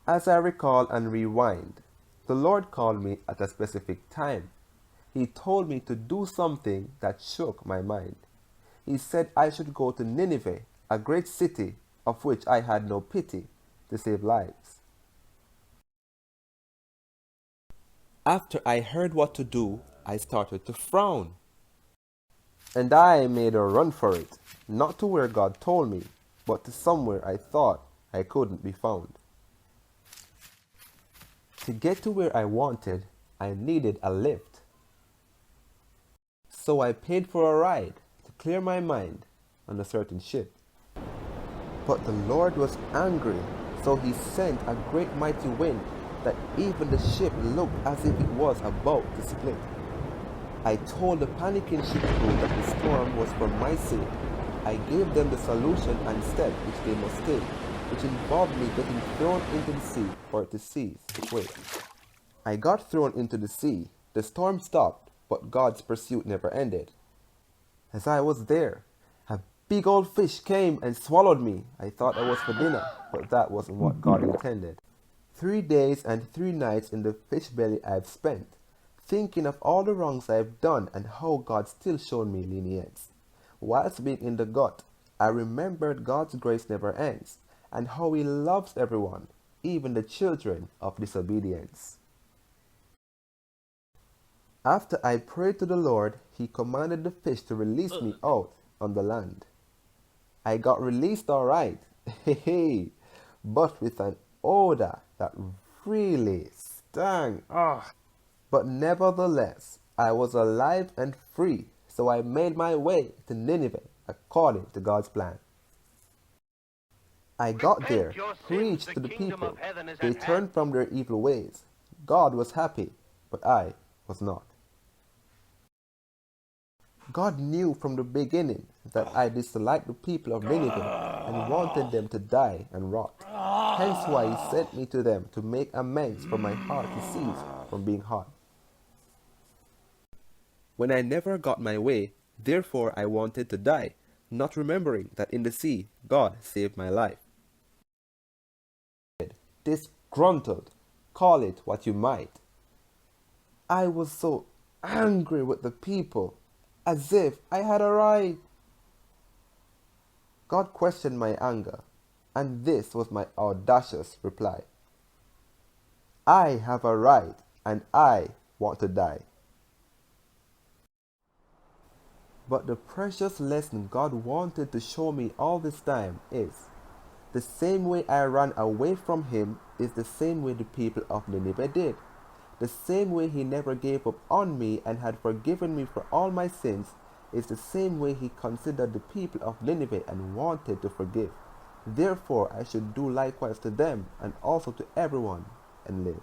As I recall and rewind, the Lord called me at a specific time. He told me to do something that shook my mind. He said I should go to Nineveh, a great city of which I had no pity, to save lives. After I heard what to do, I started to frown. And I made a run for it, not to where God told me, but to somewhere I thought I couldn't be found. To get to where I wanted, I needed a lift. So I paid for a ride to clear my mind on a certain ship. But the Lord was angry, so he sent a great mighty wind that even the ship looked as if it was about to split. I told the panicking ship crew that the storm was for my sake. I gave them the solution and step which they must take, which involved me getting thrown into the sea for it to cease its way. I got thrown into the sea. The storm stopped, but God's pursuit never ended. As I was there, a big old fish came and swallowed me. I thought I was for dinner, but that wasn't what God intended. 3 days and 3 nights in the fish belly I've spent, thinking of all the wrongs I've done and how God still showed me lenience. Whilst being in the gut, I remembered God's grace never ends, and how he loves everyone, even the children of disobedience. After I prayed to the Lord, he commanded the fish to release me out on the land. I got released all right, but with an odor that really stung. But nevertheless, I was alive and free, so I made my way to Nineveh according to God's plan. I got there, preached to the people. They turned from their evil ways. God was happy, but I was not. God knew from the beginning that I disliked the people of Nineveh and wanted them to die and rot. Hence why he sent me to them to make amends for my heart to cease from being hard. When I never got my way, therefore I wanted to die, not remembering that in the sea God saved my life. Disgruntled, call it what you might. I was so angry with the people, as if I had a right. God questioned my anger, and this was my audacious reply. I have a right, and I want to die. But the precious lesson God wanted to show me all this time is, the same way I ran away from him is the same way the people of Nineveh did. The same way he never gave up on me and had forgiven me for all my sins is the same way he considered the people of Nineveh and wanted to forgive. Therefore I should do likewise to them and also to everyone and live.